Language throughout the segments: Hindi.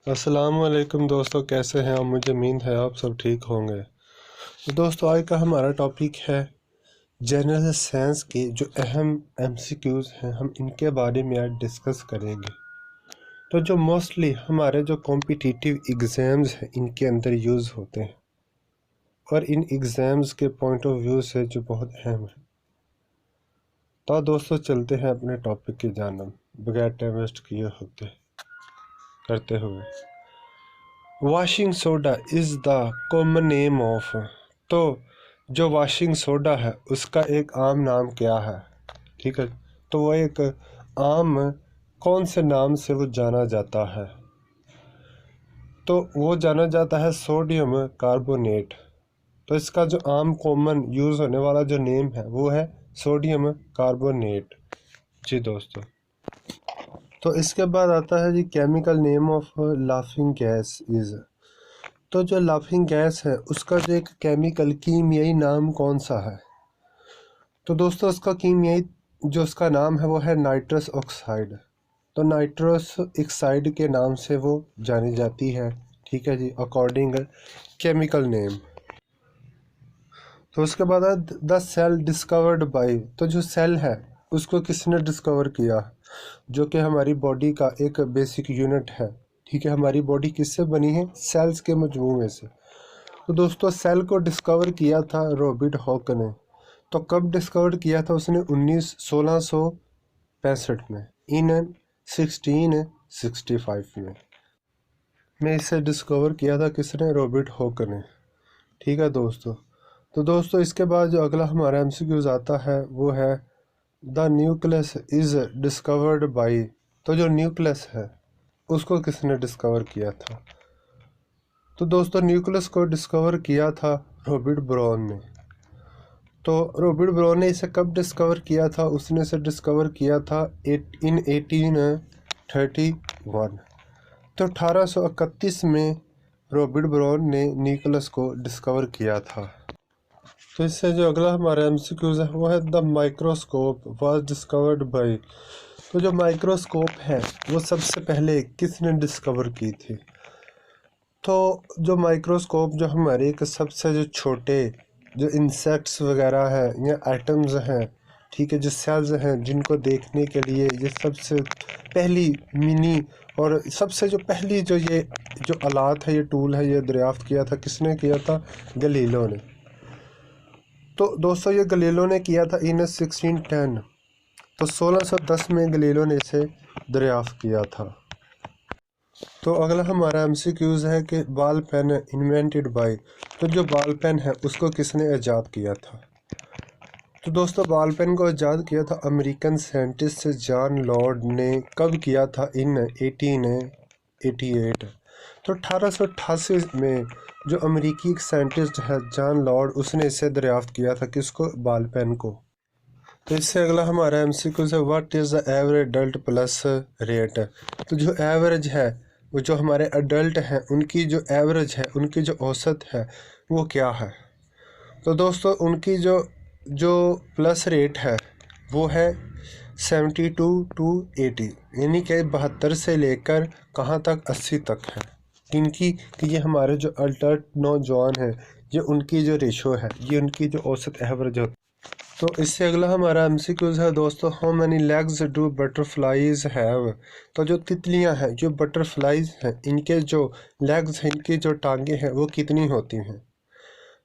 अस्सलाम वालेकुम दोस्तों, कैसे हैं आप? मुझे उम्मीद है आप सब ठीक होंगे। तो दोस्तों, आज का हमारा टॉपिक है जनरल साइंस के जो अहम एमसीक्यूज़ हैं, हम इनके बारे में आज डिस्कस करेंगे। तो जो मोस्टली हमारे जो कॉम्पिटिटिव एग्ज़ाम्स हैं इनके अंदर यूज़ होते हैं और इन एग्ज़ाम्स के पॉइंट ऑफ व्यू से जो बहुत अहम है। तो दोस्तों, चलते हैं अपने टॉपिक की जानब बगैर टाइम वेस्ट किए करते हुए। Washing soda is the common name of. तो जो वॉशिंग सोडा है उसका एक आम नाम क्या है? ठीक है, तो वो एक आम कौन से नाम से वो जाना जाता है? तो वो जाना जाता है सोडियम कार्बोनेट। तो इसका जो आम कॉमन यूज़ होने वाला जो नेम है वो है सोडियम कार्बोनेट। जी दोस्तों, तो इसके बाद आता है जी chemical name of laughing gas is. तो जो लाफिंग गैस है उसका जो एक केमिकल कीमियाई नाम कौन सा है? तो दोस्तों, उसका कीमियाई जो उसका नाम है वो है नाइट्रस ऑक्साइड। तो नाइट्रस ऑक्साइड के नाम से वो जानी जाती है। ठीक है जी, अकॉर्डिंग केमिकल नेम। तो उसके बाद है द सेल डिस्कवर्ड बाय। तो जो सेल है उसको किसने डिस्कवर किया? जो कि हमारी बॉडी का एक बेसिक यूनिट है। ठीक है, हमारी बॉडी किससे बनी है? सेल्स के मजमूए से। तो दोस्तों, सेल को डिस्कवर किया था रॉबर्ट हॉक ने। तो कब डिस्कवर किया था उसने? 1665 में, इन 1665 में इसे डिस्कवर किया था। किसने? रॉबर्ट हॉक ने। ठीक है दोस्तों। तो दोस्तों, इसके बाद जो अगला हमारा एमसीक्यूज आता है वो है the nucleus is discovered by. तो जो न्यूक्लियस है उसको किसने डिस्कवर किया था? तो दोस्तों, न्यूक्लियस को डिस्कवर किया था रॉबर्ट ब्राउन ने। तो रॉबर्ट ब्राउन ने इसे कब डिस्कवर किया था? उसने इसे डिस्कवर किया था इन 1831। तो 1831 में रॉबर्ट ब्राउन ने न्यूक्लियस को डिस्कवर किया था। तो इससे जो अगला हमारा एमसीक्यूज है वो है the microscope was discovered by. तो जो माइक्रोस्कोप है वो सबसे पहले किसने डिस्कवर की थी? तो जो माइक्रोस्कोप जो हमारे एक सबसे जो छोटे जो इंसेक्ट्स वगैरह हैं या एटम्स हैं, ठीक है, जो सेल्स हैं जिनको देखने के लिए ये सबसे पहली मिनी और सबसे जो पहली जो ये जो आलात है, ये टूल है, ये दरियाफ्त किया था किसने किया था? गलीलो ने। तो दोस्तों, ये गलीलो ने किया था इन 1610। तो 1610 में गलीलो ने इसे दरियाफ्त किया था। तो अगला हमारा एमसीक्यूज़ है कि बॉल पेन इन्वेंटेड बाय। तो जो बॉल पेन है उसको किसने ईजाद किया था? तो दोस्तों, बॉल पेन को ईजाद किया था अमेरिकन साइंटिस्ट जॉन लॉर्ड ने। कब किया था? इन 1888। तो 1888 में जो अमेरिकी एक साइंटिस्ट है जॉन लॉर्ड, उसने इसे दरियाफ्त किया था। किसको? बॉल पेन को। तो इससे अगला हमारा एमसीक्यूज़ है what is the average adult plus rate. तो जो एवरेज है वो जो हमारे अडल्ट हैं उनकी जो एवरेज है, उनकी जो औसत है वो क्या है? तो दोस्तों, उनकी जो जो प्लस रेट है वो है 72 टू 80, यानी कि 72 से लेकर कहाँ तक? 80 तक है। इनकी कि ये हमारे जो अडल्ट नौजवान हैं, ये उनकी जो रेशो है, ये उनकी जो औसत एवरेज होती है। तो इससे अगला हमारा एमसीक्यूज़ है दोस्तों how many legs do butterflies have. तो जो तितलियां हैं, जो बटरफ्लाइज हैं, इनके जो लेग्स हैं, इनकी जो टांगे हैं वो कितनी होती हैं?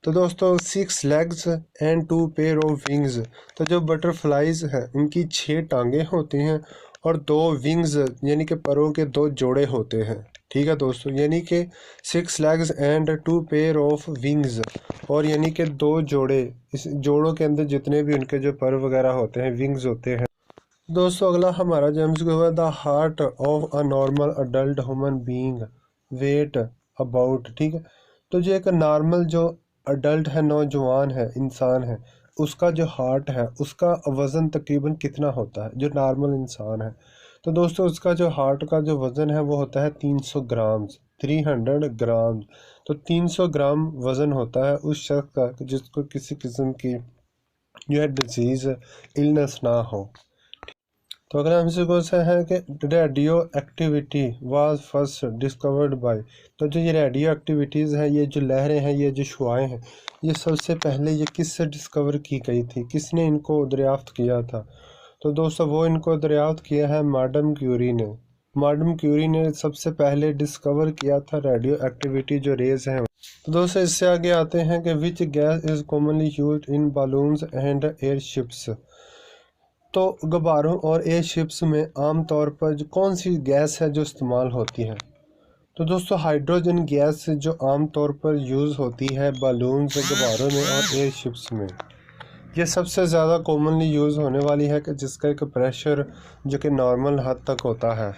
तो दोस्तों 6 legs and 2 pair of wings. तो जो बटरफ्लाइज हैं उनकी 6 टांगे होती हैं और 2 विंग्स यानी कि परों के 2 जोड़े होते हैं। ठीक है दोस्तों, यानी कि 6 legs and 2 pair of wings, और यानी कि 2 जोड़े, इस जोड़ों के अंदर जितने भी उनके जो पर वगैरह होते हैं, विंग्स होते हैं। दोस्तों, अगला हमारा जो एमसीक्यू है the heart of a normal adult human being weight about. ठीक है, तो जो एक नॉर्मल जो अडल्ट है, नौजवान है, इंसान है, उसका जो हार्ट है उसका वज़न तकरीबन कितना होता है? जो नॉर्मल इंसान है, तो दोस्तों उसका जो हार्ट का जो वज़न है वो होता है 300 ग्राम्स, 300 ग्राम। तो 300 ग्राम वज़न होता है उस शख्स का जिसको किसी किस्म की जो है डिजीज़, इलनेस ना हो। तो अगला एमसीक्यू से है कि radio activity was first discovered by. तो जो ये रेडियो एक्टिविटीज़ हैं, ये जो लहरें हैं, ये जो शुआएँ हैं, ये सबसे पहले ये किससे डिस्कवर की गई थी, किसने इनको दरियाफ्त किया था? तो दोस्तों वो इनको दरियाफ्त किया है मैडम क्यूरी ने। मैडम क्यूरी ने सबसे पहले डिस्कवर किया था रेडियो एक्टिविटी जो रेज़ हैं। तो दोस्तों इससे आगे आते हैं कि which gas is commonly used in balloons and airships. तो गुब्बारों और एयरशिप्स में आम तौर पर जो कौन सी गैस है जो इस्तेमाल होती है? तो दोस्तों हाइड्रोजन गैस जो आम तौर पर यूज़ होती है बालून्स, गुब्बारों में और एयरशिप्स में। ये सबसे ज़्यादा कॉमनली यूज़ होने वाली है कि जिसका एक प्रेशर जो कि नॉर्मल हद तक होता है।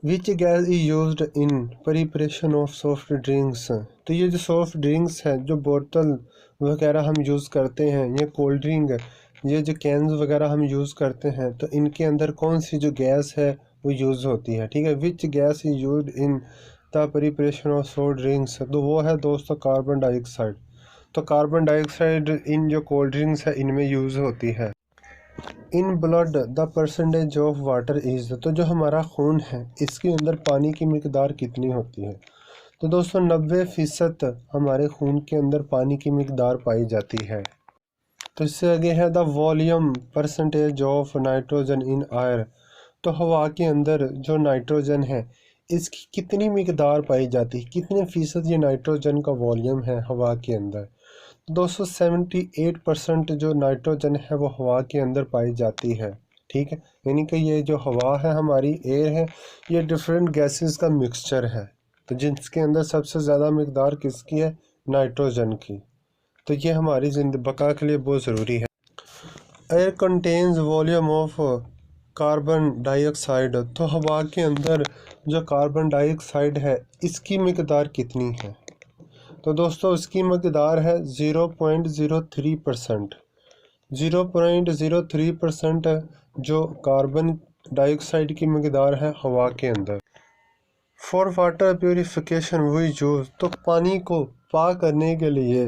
Which gas is used in preparation of soft drinks. तो ये जो सॉफ्ट ड्रिंक्स है, जो बोतल वगैरह हम यूज़ करते हैं, ये कोल्ड ड्रिंक, ये जो कैंस वगैरह हम यूज़ करते हैं, तो इनके अंदर कौन सी जो गैस है वो यूज़ होती है? ठीक है, which gas is used in the preparation of soft drinks. तो वो है दोस्तों कार्बन डाइऑक्साइड। तो कार्बन डाइऑक्साइड इन जो कोल्ड ड्रिंक्स है इनमें यूज़ होती है। In blood the percentage of water is. तो जो हमारा खून है इसके अंदर पानी की मिकदार कितनी होती है? तो दोस्तों 90% हमारे खून के अंदर पानी की मिकदार पाई जाती है। तो इससे आगे है the volume percentage of nitrogen in air. तो हवा के अंदर जो नाइट्रोजन है इसकी कितनी मिकदार पाई जाती है, कितने फ़ीसद ये नाइट्रोजन का वॉल्यूम है हवा के अंदर? 278% जो नाइट्रोजन है वो हवा के अंदर पाई जाती है। ठीक है, यानी कि ये जो हवा है हमारी एयर है, ये डिफरेंट गैसेस का मिक्सचर है। तो जिसके अंदर सबसे ज़्यादा मिकदार किसकी है? नाइट्रोजन की। तो ये हमारी बका के लिए बहुत ज़रूरी है। Air contains volume of carbon dioxide. तो हवा के अंदर जो कार्बन डाइऑक्साइड है इसकी मिकदार कितनी है? तो दोस्तों इसकी मकदार है 0.03%। 0.03% जो कार्बन डाइऑक्साइड की मकदार है हवा के अंदर। For water purification we use. तो पानी को पाक करने के लिए,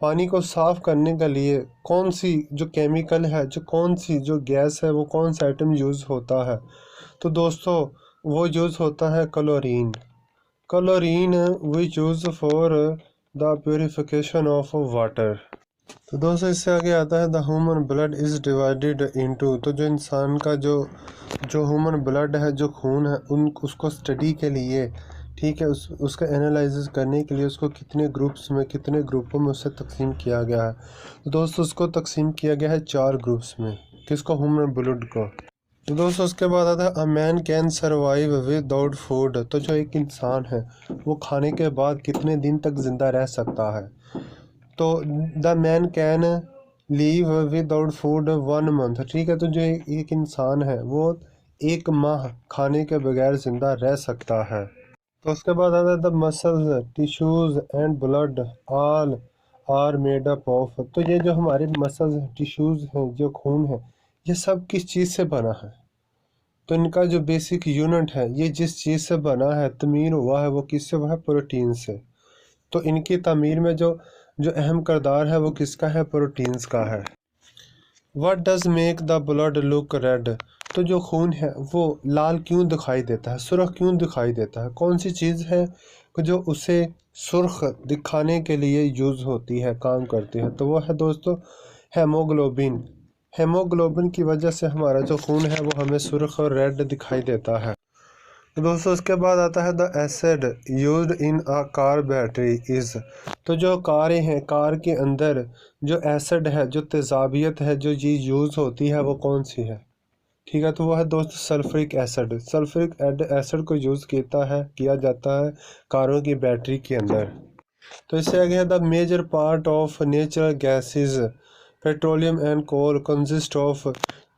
पानी को साफ़ करने के लिए कौन सी जो केमिकल है, जो कौन सी जो गैस है, वो कौन सा आइटम यूज़ होता है? तो दोस्तों वो यूज़ होता है chlorine. Chlorine we use for the purification of water. तो दोस्तों इससे आगे आता है the human blood is divided into. तो जो इंसान का जो ह्यूमन ब्लड है, जो खून है, उसको स्टडी के लिए, ठीक है, उसका एनालिसिस करने के लिए उसको कितने ग्रुप्स में, कितने ग्रुपों में उसे तकसीम किया गया है? तो दोस्तों उसको तकसीम किया गया है 4 ग्रुप्स में। किसको? ह्यूमन ब्लड को। तो दोस्तों उसके बाद आता है a man can survive without food. तो जो एक इंसान है वो खाने के बाद कितने दिन तक ज़िंदा रह सकता है? तो the man can leave without food 1 month. ठीक है, तो जो एक इंसान है वो 1 माह खाने के बगैर ज़िंदा रह सकता है। तो उसके बाद आता है the muscles tissues and blood all are made up of. तो ये जो हमारे मसल्स टिश्यूज़ हैं, जो खून है, ये सब किस चीज़ से बना है? तो इनका जो बेसिक यूनिट है, ये जिस चीज़ से बना है, तमीर हुआ है, वो किससे हुआ है? प्रोटीन से। तो इनकी तमीर में जो जो अहम किरदार है वो किसका है? प्रोटीन्स का है। What does make the blood look red. तो जो खून है वो लाल क्यों दिखाई देता है, सुर्ख क्यों दिखाई देता है? कौन सी चीज़ है जो उसे सुर्ख दिखाने के लिए यूज़ होती है, काम करती है? तो वो है दोस्तों हेमोग्लोबिन। हेमोग्लोबिन की वजह से हमारा जो खून है वो हमें सुर्ख और रेड दिखाई देता है। तो दोस्तों उसके बाद आता है the acid used in a car battery is. तो जो कारें हैं, कार के अंदर जो एसिड है, जो तेज़ाबियत है, जो चीज़ यूज़ होती है वो कौन सी है? ठीक है, तो वो है दोस्त सल्फ्रिक एसिड। सल्फ्रिक एसिड को यूज़ किया जाता है कारों की बैटरी के अंदर। तो इससे आगे है the major part of natural gases petroleum and coal consist of.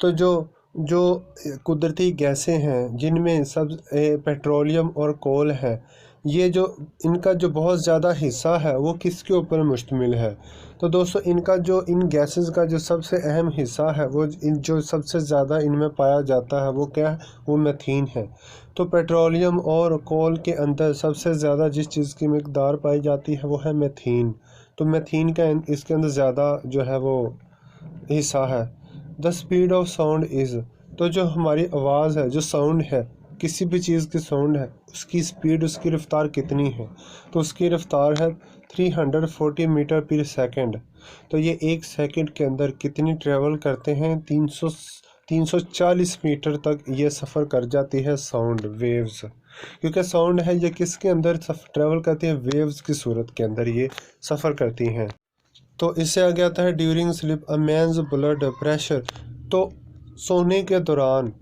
तो जो जो कुदरती गैसें हैं जिनमें सब पेट्रोलियम और कोल है, ये जो इनका जो बहुत ज़्यादा हिस्सा है वो किसके ऊपर मुश्तमिल है? तो दोस्तों इनका जो इन गैसेस का जो सबसे अहम हिस्सा है, वो जो सबसे ज़्यादा इनमें पाया जाता है वो क्या है? वो मीथेन है। तो पेट्रोलियम और कोल के अंदर सबसे ज़्यादा जिस चीज़ की मिकदार पाई जाती है वो है मीथेन। तो मीथेन का इसके अंदर ज़्यादा जो है वो हिस्सा है। The speed of sound is, तो जो हमारी आवाज़ है, जो साउंड है, किसी भी चीज़ की साउंड है, उसकी स्पीड, उसकी रफ्तार कितनी है? तो उसकी रफ्तार है 340 मीटर पर सेकंड। तो ये 1 सेकंड के अंदर कितनी ट्रेवल करते हैं? 340 मीटर तक ये सफ़र कर जाती है साउंड वेव्स। क्योंकि साउंड है ये किसके अंदर ट्रेवल करती है? वेव्स की सूरत के अंदर ये सफ़र करती हैं। तो इससे आगे आता है during sleep a man's blood pressure. तो सोने के दौरान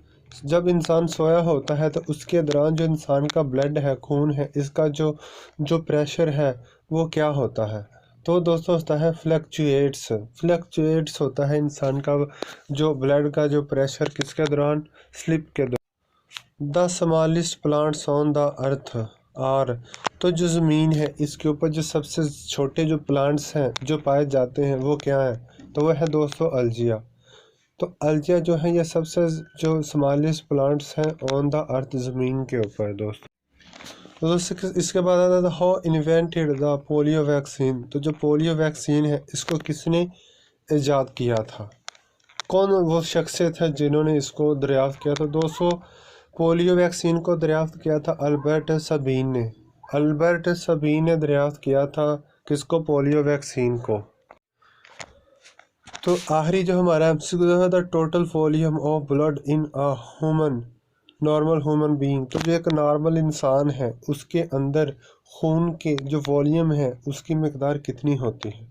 जब इंसान सोया होता है तो उसके दौरान जो इंसान का ब्लड है, खून है, इसका जो प्रेशर है वो क्या होता है? तो दोस्तों होता है फ्लक्चुएट्स होता है इंसान का जो ब्लड का जो प्रेशर किसके दौरान? स्लीप के दौरान। The smallest plants on the earth are, तो जो ज़मीन है इसके ऊपर जो सबसे छोटे जो प्लांट्स हैं जो पाए जाते हैं वो क्या है? तो वह है दोस्तों अलजिया। तो अलजिया जो है ये सबसे जो स्मॉलेस्ट प्लांट्स हैं ऑन द अर्थ, ज़मीन के ऊपर दोस्तों। तो दोस्तों इसके बाद आता था how invented the polio vaccine. तो जो पोलियो वैक्सीन है इसको किसने ईजाद किया था? कौन वो शख्सियत है जिन्होंने इसको दरियाफ्त किया? तो दोस्तों पोलियो वैक्सीन को दरियाफ्त किया था अल्बर्ट सबीन ने। अल्बर्ट सबीन ने दरियाफ्त किया था किसको? पोलियो वैक्सीन को। तो आखिरी जो हमारा एमसीक्यू है, the total volume of blood in a human normal human being. तो जो एक नॉर्मल इंसान है उसके अंदर खून के जो वॉल्यूम है उसकी मकदार कितनी होती है?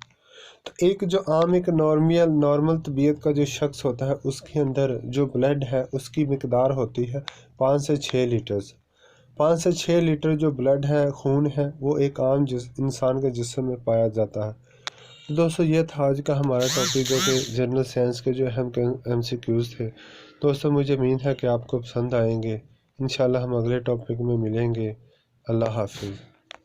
तो एक जो आम एक नॉर्मल तबीयत का जो शख्स होता है उसके अंदर जो ब्लड है उसकी मकदार होती है 5 से 6 लीटर। 5 से 6 लीटर जो ब्लड है, खून है, वो एक आम इंसान के जिस्म में पाया जाता है। तो दोस्तों ये था आज का हमारा टॉपिक जो कि जनरल साइंस के जो अहम MCQs थे। दोस्तों मुझे उम्मीद है कि आपको पसंद आएंगे। इंशाल्लाह हम अगले टॉपिक में मिलेंगे। अल्लाह हाफिज़।